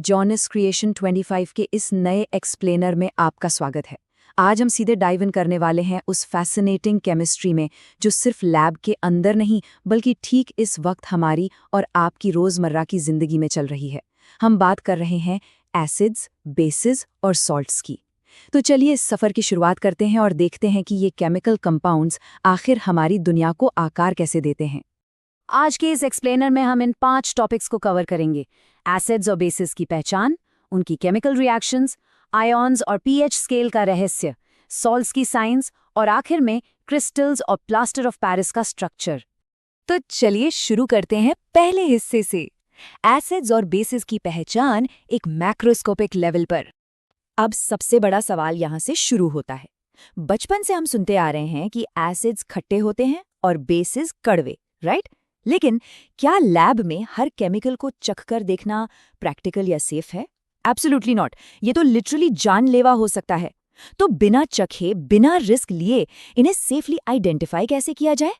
Jonas creation 25 के इस नए एक्सप्लेनर में आपका स्वागत है। आज हम सीधे डाइव इन करने वाले हैं उस फैसिनेटिंग केमिस्ट्री में जो सिर्फ लैब के अंदर नहीं बल्कि ठीक इस वक्त हमारी और आपकी रोजमर्रा की जिंदगी में चल रही है। हम बात कर रहे हैं एसिड्स, बेसिस और सॉल्ट्स की। तो चलिए इस सफ़र की शुरुआत करते हैं और देखते हैं कि ये केमिकल कंपाउंड्स आखिर हमारी दुनिया को आकार कैसे देते हैं। आज के इस एक्सप्लेनर में हम इन 5 टॉपिक्स को कवर करेंगे। एसिड्स और बेसिस की पहचान, उनकी केमिकल रिएक्शंस, आयॉन्स और पीएच स्केल का रहस्य, सॉल्ट्स की साइंस और आखिर में क्रिस्टल्स और प्लास्टर ऑफ पेरिस का स्ट्रक्चर। तो चलिए शुरू करते हैं पहले हिस्से से, एसिड्स और बेसिस की पहचान एक मैक्रोस्कोपिक लेवल पर। अब सबसे बड़ा सवाल यहाँ से शुरू होता है। बचपन से हम सुनते आ रहे हैं कि एसिड्स खट्टे होते हैं और बेसिस कड़वे, राइट? लेकिन क्या लैब में हर केमिकल को चखकर देखना प्रैक्टिकल या सेफ है? Absolutely not. ये तो लिटरली जानलेवा हो सकता है। तो बिना चखे, बिना रिस्क लिए इन्हें सेफली आइडेंटिफाई कैसे किया जाए?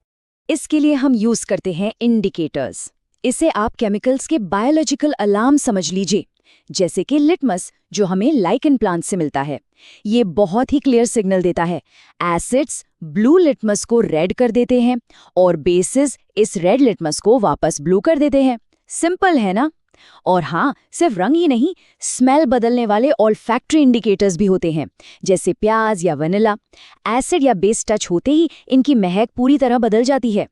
इसके लिए हम यूज करते हैं इंडिकेटर्स। इसे आप केमिकल्स के बायोलॉजिकल अलार्म समझ लीजिए, जैसे कि लिटमस जो हमें लाइकेन प्लांट से मिलता है। ये बहुत ही क्लियर सिग्नल देता है। एसिड्स ब्लू लिटमस को रेड कर देते हैं और बेसिस इस रेड लिटमस को वापस ब्लू कर देते हैं। सिंपल है ना? और हाँ, सिर्फ रंग ही नहीं, स्मेल बदलने वाले ऑल्फैक्टरी इंडिकेटर्स भी होते हैं, जैसे प्याज या वनीला। एसिड या बेस टच होते ही इनकी महक पूरी तरह बदल जाती है।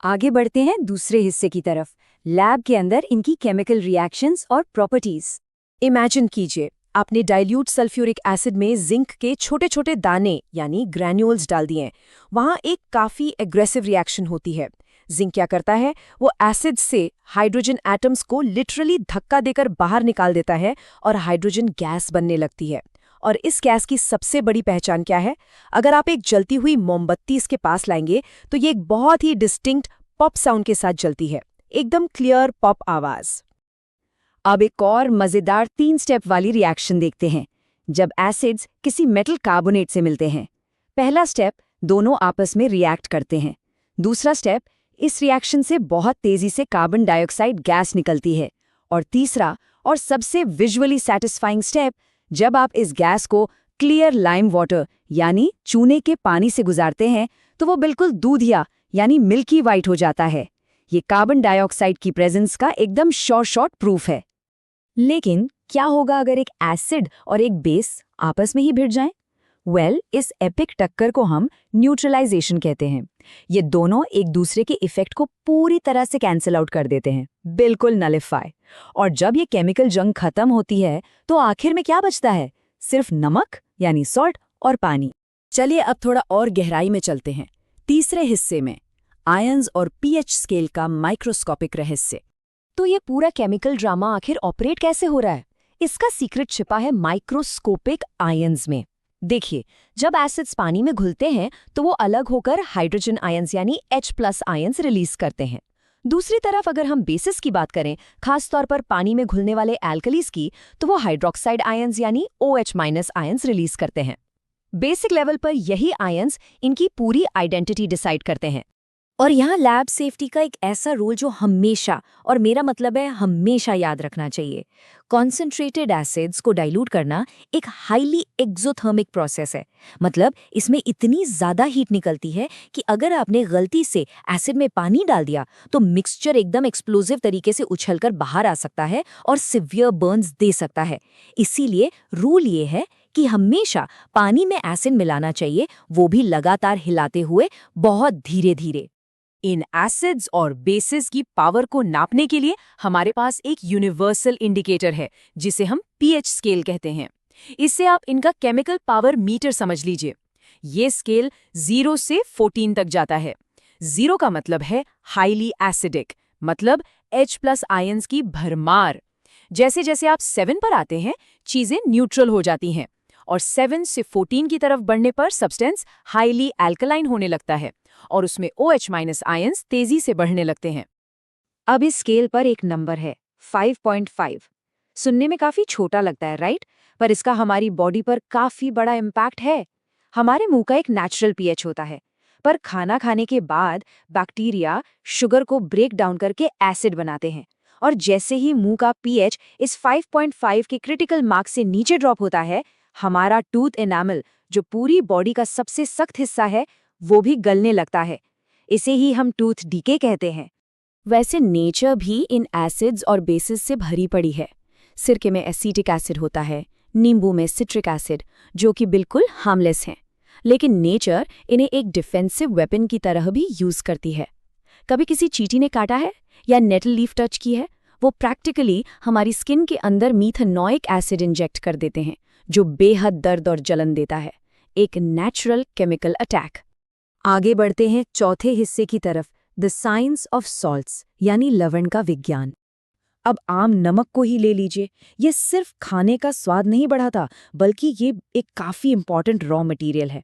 आगे बढ़ते हैं दूसरे हिस्से की तरफ, लैब के अंदर इनकी केमिकल रिएक्शंस और प्रॉपर्टीज। इमेजिन कीजिए, आपने डाइल्यूट सल्फ्यूरिक एसिड में जिंक के छोटे छोटे दाने यानी ग्रैन्यूल्स डाल दिए। वहां एक काफी एग्रेसिव रिएक्शन होती है। जिंक क्या करता है, वो एसिड से हाइड्रोजन एटम्स को लिटरली धक्का देकर बाहर निकाल देता है और हाइड्रोजन गैस बनने लगती है। और इस गैस की सबसे बड़ी पहचान क्या है? अगर आप एक जलती हुई मोमबत्ती इसके पास लाएंगे तो ये एक बहुत ही डिस्टिंक्ट पॉप साउंड के साथ जलती है, एकदम क्लियर पॉप आवाज। अब एक और मजेदार 3 स्टेप वाली रिएक्शन देखते हैं, जब एसिड्स किसी मेटल कार्बोनेट से मिलते हैं। पहला स्टेप, दोनों आपस में रिएक्ट करते हैं। दूसरा स्टेप, इस रिएक्शन से बहुत तेजी से कार्बन डाइऑक्साइड गैस निकलती है। और तीसरा और सबसे विजुअली सैटिस्फाइंग स्टेप, जब आप इस गैस को क्लियर लाइम वाटर यानी चूने के पानी से गुजारते हैं तो वो बिल्कुल दूधिया यानी मिल्की वाइट हो जाता है। ये कार्बन डाइऑक्साइड की प्रेजेंस का एकदम शॉर्ट प्रूफ है। लेकिन क्या होगा अगर एक एसिड और एक बेस आपस में ही भिड़ जाएं? इस एपिक टक्कर को हम न्यूट्रलाइजेशन कहते हैं। ये दोनों एक दूसरे के इफेक्ट को पूरी तरह से कैंसिल आउट कर देते हैं, बिल्कुल नलिफाई। और जब ये केमिकल जंग खत्म होती है तो आखिर में क्या बचता है? सिर्फ नमक यानी सॉल्ट और पानी। चलिए अब थोड़ा और गहराई में चलते हैं, तीसरे हिस्से में, आयंस और पीएच स्केल का माइक्रोस्कोपिक रहस्य। तो ये पूरा केमिकल ड्रामा आखिर ऑपरेट कैसे हो रहा है? इसका सीक्रेट छिपा है माइक्रोस्कोपिक आयंस में। देखिए, जब एसिड्स पानी में घुलते हैं तो वो अलग होकर हाइड्रोजन आयंस यानी H+ आयंस रिलीज करते हैं। दूसरी तरफ अगर हम बेसिस की बात करें, खास तौर पर पानी में घुलने वाले एल्कलीज की, तो वो हाइड्रोक्साइड आयंस यानी OH- आयंस रिलीज करते हैं। बेसिक लेवल पर यही आयंस इनकी पूरी आइडेंटिटी डिसाइड करते हैं। और यहाँ लैब सेफ्टी का एक ऐसा रोल जो हमेशा, और मेरा मतलब है हमेशा, याद रखना चाहिए। कॉन्सेंट्रेटेड एसिड्स को डाइल्यूट करना एक हाईली एक्सोथर्मिक प्रोसेस है। मतलब इसमें इतनी ज़्यादा हीट निकलती है कि अगर आपने गलती से एसिड में पानी डाल दिया तो मिक्सचर एकदम एक्सप्लोजिव तरीके से उछलकर बाहर आ सकता है और सिवियर बर्न्स दे सकता है। इसीलिए रूल ये है कि हमेशा पानी में एसिड मिलाना चाहिए, वो भी लगातार हिलाते हुए, बहुत धीरे धीरे। इन एसिड्स और बेसिस की पावर को नापने के लिए हमारे पास एक यूनिवर्सल इंडिकेटर है जिसे हम पीएच स्केल कहते हैं। इससे आप इनका केमिकल पावर मीटर समझ लीजिए। ये स्केल 0 से 14 तक जाता है। 0 का मतलब है हाईली एसिडिक, मतलब H+ आयंस की भरमार। जैसे जैसे आप 7 पर आते हैं चीजें न्यूट्रल हो जाती हैं और 7 से 14 की तरफ बढ़ने पर सब्सटेंस हाईली एल्कलाइन होने लगता है और उसमें OH- आयंस तेजी से बढ़ने लगते हैं। अब इस स्केल पर एक नंबर है 5.5। सुनने में काफी छोटा लगता है, राइट? पर इसका हमारी बॉडी पर काफी बड़ा इम्पैक्ट है। हमारे मुंह का एक नेचुरल पीएच होता है, पर खाना खाने के बाद बैक्टीरिया शुगर को ब्रेक डाउन करके एसिड बनाते हैं और जैसे ही मुंह का pH इस 5.5 के क्रिटिकल मार्क से नीचे ड्रॉप होता है, हमारा टूथ एनामल, जो पूरी बॉडी का सबसे सख्त हिस्सा है, वो भी गलने लगता है। इसे ही हम टूथ डीके कहते हैं। वैसे नेचर भी इन एसिड्स और बेसिस से भरी पड़ी है। सिरके में एसिटिक एसिड होता है, नींबू में सिट्रिक एसिड, जो कि बिल्कुल हार्मलेस हैं। लेकिन नेचर इन्हें एक डिफेंसिव वेपन की तरह भी यूज करती है। कभी किसी चींटी ने काटा है या नेटल लीफ टच की है, वो प्रैक्टिकली हमारी स्किन के अंदर मीथेनॉइक एसिड इंजेक्ट कर देते हैं, जो बेहद दर्द और जलन देता है। एक नेचुरल केमिकल अटैक। आगे बढ़ते हैं चौथे हिस्से की तरफ, द साइंस ऑफ सॉल्ट्स, यानी लवण का विज्ञान। अब आम नमक को ही ले लीजिए। ये सिर्फ खाने का स्वाद नहीं बढ़ाता, बल्कि ये एक काफी इंपॉर्टेंट रॉ मटेरियल है।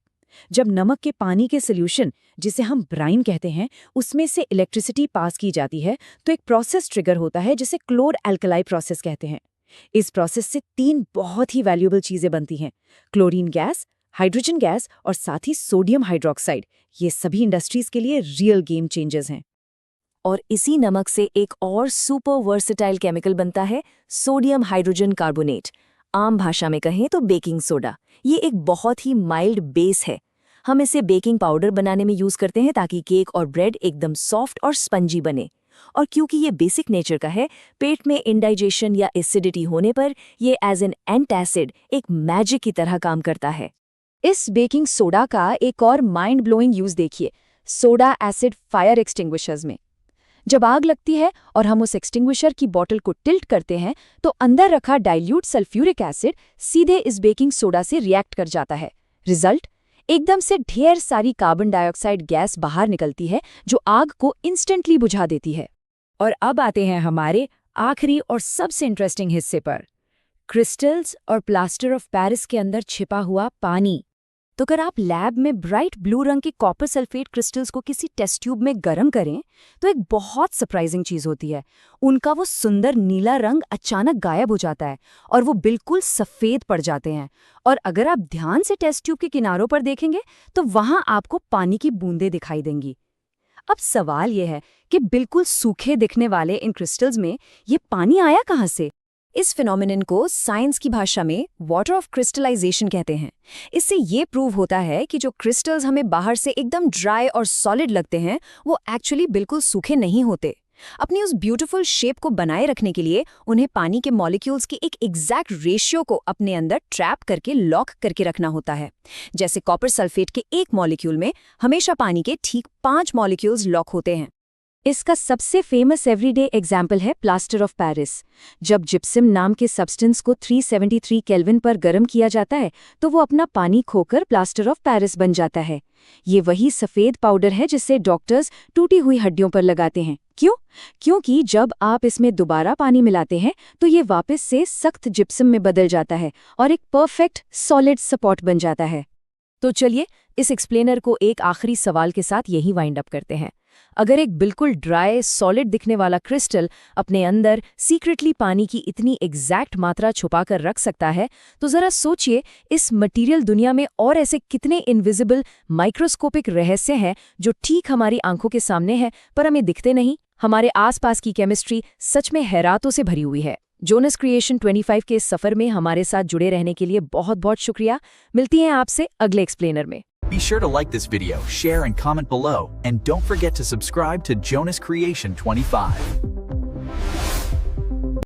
जब नमक के पानी के सोल्यूशन, जिसे हम ब्राइन कहते हैं, उसमें से इलेक्ट्रिसिटी पास की जाती है, तो एक प्रोसेस ट्रिगर होता है जिसे क्लोर एल्कलाई प्रोसेस कहते हैं। इस प्रोसेस से 3 बहुत ही वैल्यूएबल चीजें बनती हैं: क्लोरीन गैस, हाइड्रोजन गैस और साथ ही सोडियम हाइड्रोक्साइड। ये सभी इंडस्ट्रीज के लिए रियल गेम चेंजर्स हैं। और इसी नमक से एक और सुपर वर्सेटाइल केमिकल बनता है, सोडियम हाइड्रोजन कार्बोनेट। आम भाषा में कहें तो बेकिंग सोडा। ये एक बहुत ही माइल्ड बेस है। हम इसे बेकिंग पाउडर बनाने में यूज करते हैं ताकि केक और ब्रेड एकदम सॉफ्ट और स्पंजी बने। और क्योंकि ये बेसिक नेचर का है, पेट में इंडाइजेशन या एसिडिटी होने पर ये एज एन एंटासिड एक मैजिक की तरह काम करता है। इस बेकिंग सोडा का एक और माइंड ब्लोइंग यूज देखिए, सोडा एसिड फायर एक्सटिंग्विशर्स में। जब आग लगती है और हम उस एक्सटिंग्विशर की बॉटल को टिल्ट करते हैं, तो अंदर रखा डाइल्यूट सल्फ्यूरिक एसिड सीधे इस बेकिंग सोडा से रिएक्ट कर जाता है। रिजल्ट, एकदम से ढेर सारी कार्बन डाइऑक्साइड गैस बाहर निकलती है, जो आग को इंस्टेंटली बुझा देती है। और अब आते हैं हमारे आखिरी और सबसे इंटरेस्टिंग हिस्से पर, क्रिस्टल्स और प्लास्टर ऑफ पेरिस के अंदर छिपा हुआ पानी। तो अगर आप लैब में ब्राइट ब्लू रंग के कॉपर सल्फेट क्रिस्टल्स को किसी टेस्ट ट्यूब में गर्म करें, तो एक बहुत सरप्राइजिंग चीज होती है। उनका वो सुंदर नीला रंग अचानक गायब हो जाता है और वो बिल्कुल सफेद पड़ जाते हैं। और अगर आप ध्यान से टेस्ट ट्यूब के किनारों पर देखेंगे, तो वहां आपको पानी की बूंदें दिखाई देंगी। अब सवाल यह है कि बिल्कुल सूखे दिखने वाले इन क्रिस्टल्स में ये पानी आया कहाँ से? इस फिनोमिनन को साइंस की भाषा में वाटर ऑफ क्रिस्टलाइजेशन कहते हैं। इससे ये प्रूव होता है कि जो क्रिस्टल्स हमें बाहर से एकदम ड्राई और सॉलिड लगते हैं, वो एक्चुअली बिल्कुल सूखे नहीं होते। अपनी उस ब्यूटीफुल शेप को बनाए रखने के लिए उन्हें पानी के मॉलिक्यूल्स की एक एग्जैक्ट रेशियो को अपने अंदर ट्रैप करके लॉक करके रखना होता है। जैसे कॉपर सल्फेट के एक मॉलिक्यूल में हमेशा पानी के ठीक 5 मॉलिक्यूल्स लॉक होते हैं। इसका सबसे फेमस एवरीडे एग्जाम्पल है प्लास्टर ऑफ पेरिस। जब जिप्सम नाम के सब्सटेंस को 373 केल्विन पर गर्म किया जाता है, तो वो अपना पानी खोकर प्लास्टर ऑफ पेरिस बन जाता है। ये वही सफ़ेद पाउडर है जिससे डॉक्टर्स टूटी हुई हड्डियों पर लगाते हैं। क्यों? क्योंकि जब आप इसमें दोबारा पानी मिलाते हैं, तो ये वापस से सख्त जिप्सम में बदल जाता है और एक परफेक्ट सॉलिड सपोर्ट बन जाता है। तो चलिए इस एक्सप्लेनर को एक आखिरी सवाल के साथ यही वाइंड अप करते हैं। अगर एक बिल्कुल ड्राई सॉलिड दिखने वाला क्रिस्टल अपने अंदर सीक्रेटली पानी की इतनी एग्जैक्ट मात्रा छुपा कर रख सकता है, तो जरा सोचिए इस मटेरियल दुनिया में और ऐसे कितने इनविजिबल माइक्रोस्कोपिक रहस्य हैं जो ठीक हमारी आंखों के सामने हैं पर हमें दिखते नहीं। हमारे आसपास की केमिस्ट्री सच में हैरातों से भरी हुई है। जोनस क्रिएशन 25 के इस सफर में हमारे साथ जुड़े रहने के लिए बहुत बहुत शुक्रिया। मिलती हैं आपसे अगले एक्सप्लेनर में। Be sure to like this video, share and comment below, and don't forget to subscribe to Jonas Creation 25.